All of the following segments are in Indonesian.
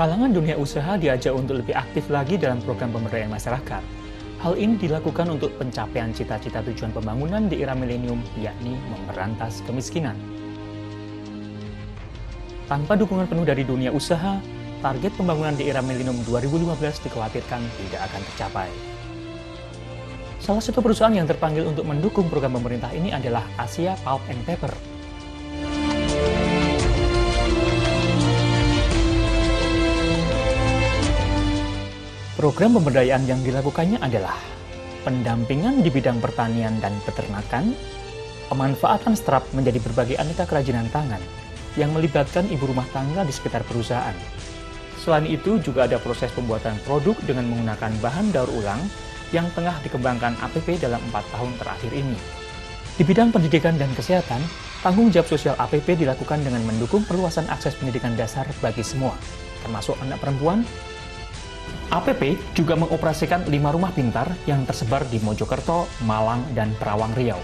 Kalangan dunia usaha diajak untuk lebih aktif lagi dalam program pemberdayaan masyarakat. Hal ini dilakukan untuk pencapaian cita-cita tujuan pembangunan di era milenium, yakni memberantas kemiskinan. Tanpa dukungan penuh dari dunia usaha, target pembangunan di era milenium 2015 dikhawatirkan tidak akan tercapai. Salah satu perusahaan yang terpanggil untuk mendukung program pemerintah ini adalah Asia Pulp and Paper. Program pemberdayaan yang dilakukannya adalah pendampingan di bidang pertanian dan peternakan, pemanfaatan strap menjadi berbagai aneka kerajinan tangan yang melibatkan ibu rumah tangga di sekitar perusahaan. Selain itu juga ada proses pembuatan produk dengan menggunakan bahan daur ulang yang tengah dikembangkan APP dalam 4 tahun terakhir ini. Di bidang pendidikan dan kesehatan, tanggung jawab sosial APP dilakukan dengan mendukung perluasan akses pendidikan dasar bagi semua, termasuk anak perempuan. APP juga mengoperasikan 5 rumah pintar yang tersebar di Mojokerto, Malang, dan Perawang Riau.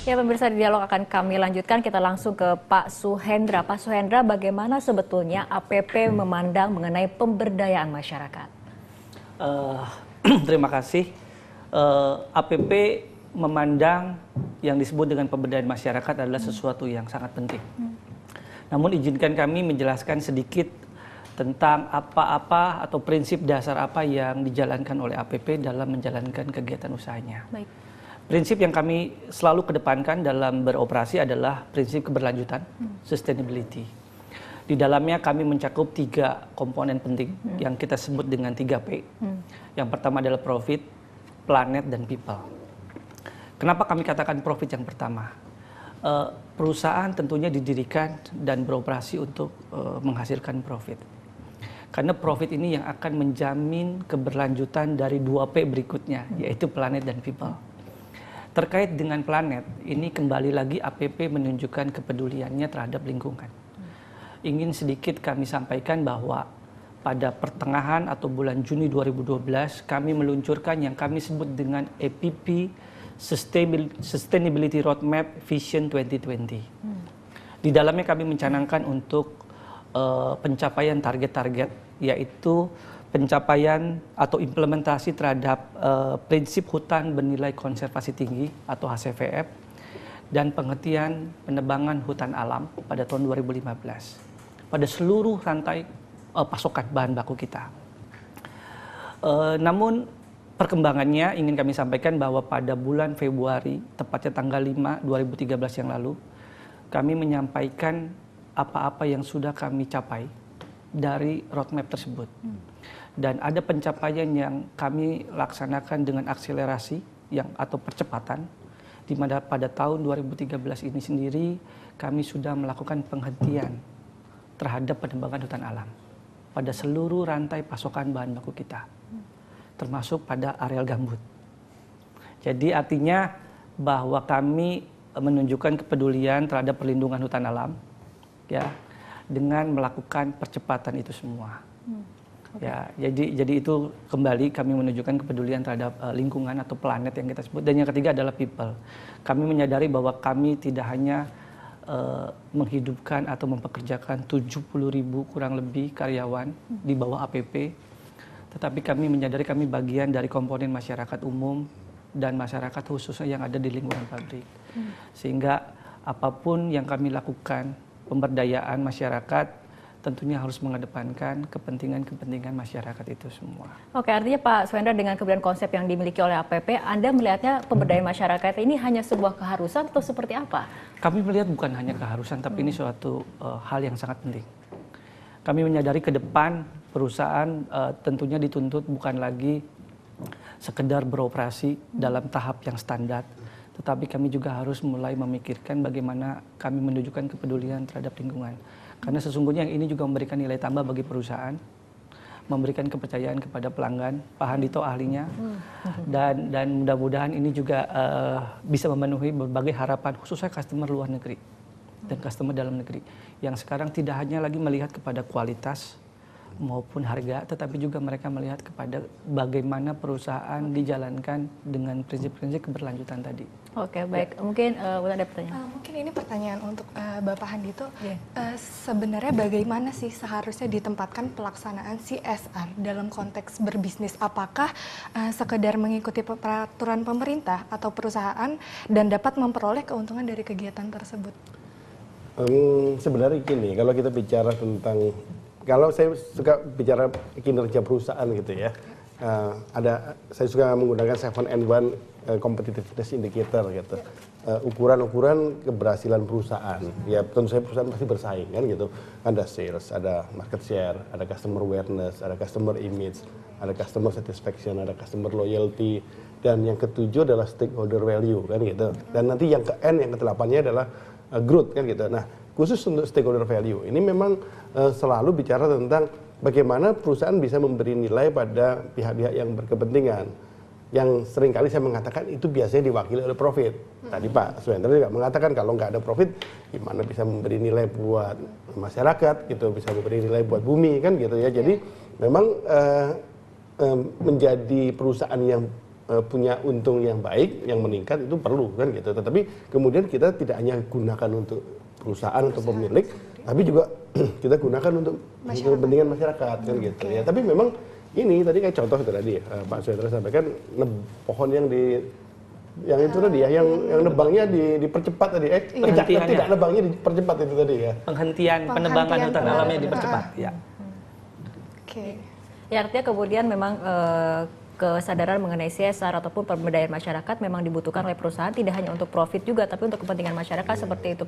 Ya, pemirsa, di dialog akan kami lanjutkan. Kita langsung ke Pak Suhendra. Pak Suhendra, bagaimana sebetulnya APP memandang mengenai pemberdayaan masyarakat? Terima kasih. APP memandang yang disebut dengan pemberdayaan masyarakat adalah sesuatu yang sangat penting. Namun izinkan kami menjelaskan sedikit tentang apa-apa atau prinsip dasar apa yang dijalankan oleh APP dalam menjalankan kegiatan usahanya. Baik. Prinsip yang kami selalu kedepankan dalam beroperasi adalah prinsip keberlanjutan, sustainability. Di dalamnya kami mencakup 3 komponen penting yang kita sebut dengan 3P. Yang pertama adalah profit, planet, dan people. Kenapa kami katakan profit yang pertama? Perusahaan tentunya didirikan dan beroperasi untuk menghasilkan profit. Karena profit ini yang akan menjamin keberlanjutan dari 2P berikutnya, yaitu planet dan people. Terkait dengan planet, ini kembali lagi APP menunjukkan kepeduliannya terhadap lingkungan. Ingin sedikit kami sampaikan bahwa pada pertengahan atau bulan Juni 2012, kami meluncurkan yang kami sebut dengan APP Sustainability Roadmap Vision 2020. Di dalamnya kami mencanangkan untuk pencapaian target-target, yaitu pencapaian atau implementasi terhadap prinsip hutan bernilai konservasi tinggi atau HCVF dan penghentian penebangan hutan alam pada tahun 2015 pada seluruh rantai pasokan bahan baku kita. Namun perkembangannya ingin kami sampaikan bahwa pada bulan Februari, tepatnya tanggal 5 2013 yang lalu, kami menyampaikan apa-apa yang sudah kami capai dari roadmap tersebut. Dan ada pencapaian yang kami laksanakan dengan akselerasi atau percepatan, di mana pada tahun 2013 ini sendiri kami sudah melakukan penghentian terhadap penebangan hutan alam pada seluruh rantai pasokan bahan baku kita, termasuk pada areal gambut. Jadi artinya bahwa kami menunjukkan kepedulian terhadap perlindungan hutan alam, ya, dengan melakukan percepatan itu semua. Ya, jadi itu kembali kami menunjukkan kepedulian terhadap lingkungan atau planet yang kita sebut. Dan yang ketiga adalah people. Kami menyadari bahwa kami tidak hanya menghidupkan atau mempekerjakan 70.000 kurang lebih karyawan di bawah APP, tetapi kami menyadari kami bagian dari komponen masyarakat umum dan masyarakat khususnya yang ada di lingkungan pabrik. Sehingga apapun yang kami lakukan, pemberdayaan masyarakat, tentunya harus mengedepankan kepentingan-kepentingan masyarakat itu semua. Oke, artinya Pak Suhendra, dengan kemudian konsep yang dimiliki oleh APP, Anda melihatnya pemberdayaan masyarakat ini hanya sebuah keharusan atau seperti apa? Kami melihat bukan hanya keharusan, tapi ini suatu hal yang sangat penting. Kami menyadari ke depan perusahaan tentunya dituntut bukan lagi sekedar beroperasi dalam tahap yang standar, tetapi kami juga harus mulai memikirkan bagaimana kami menunjukkan kepedulian terhadap lingkungan. Karena sesungguhnya yang ini juga memberikan nilai tambah bagi perusahaan, memberikan kepercayaan kepada pelanggan. Pak Handito ahlinya, dan mudah-mudahan ini juga bisa memenuhi berbagai harapan, khususnya customer luar negeri dan customer dalam negeri, yang sekarang tidak hanya lagi melihat kepada kualitas, maupun harga, tetapi juga mereka melihat kepada bagaimana perusahaan dijalankan dengan prinsip-prinsip keberlanjutan tadi. Oke, baik. Mungkin ada pertanyaan. Mungkin ini pertanyaan untuk Bapak Handito. Iya. Sebenarnya bagaimana sih seharusnya ditempatkan pelaksanaan CSR dalam konteks berbisnis? Apakah sekedar mengikuti peraturan pemerintah atau perusahaan dan dapat memperoleh keuntungan dari kegiatan tersebut? Sebenarnya gini, kalau kita bicara tentang, kalau saya suka bicara kinerja perusahaan gitu ya, saya suka menggunakan 7&1 competitiveness indicator gitu, ukuran-ukuran keberhasilan perusahaan. Ya tentu saja perusahaan pasti bersaing kan gitu, ada sales, ada market share, ada customer awareness, ada customer image, ada customer satisfaction, ada customer loyalty, dan yang ketujuh adalah stakeholder value kan gitu. Dan nanti yang ke N, yang ke-8-nya adalah growth kan gitu. Nah khusus untuk stakeholder value ini memang selalu bicara tentang bagaimana perusahaan bisa memberi nilai pada pihak-pihak yang berkepentingan. Yang seringkali saya mengatakan itu biasanya diwakili oleh profit. Tadi Pak Suhendra juga mengatakan kalau nggak ada profit, gimana bisa memberi nilai buat masyarakat, gitu, bisa memberi nilai buat bumi kan gitu ya. Jadi memang menjadi perusahaan yang punya untung yang baik, yang meningkat itu perlu kan gitu. Tetapi kemudian kita tidak hanya gunakan untuk perusahaan atau pemilik, tapi juga kita gunakan untuk kepentingan masyarakat kan gitu ya. Tapi memang ini tadi kayak contoh itu tadi Pak Suhendra sampaikan pohon yang itu tadi ya, yang nebangnya dipercepat tadi, tidak nebangnya dipercepat itu tadi ya. Penghentian penebangan hutan alamnya dipercepat. Ya. Oke. Ya, artinya kemudian memang kesadaran mengenai CSR ataupun pemberdayaan masyarakat memang dibutuhkan oleh perusahaan, tidak hanya untuk profit juga, tapi untuk kepentingan masyarakat seperti itu.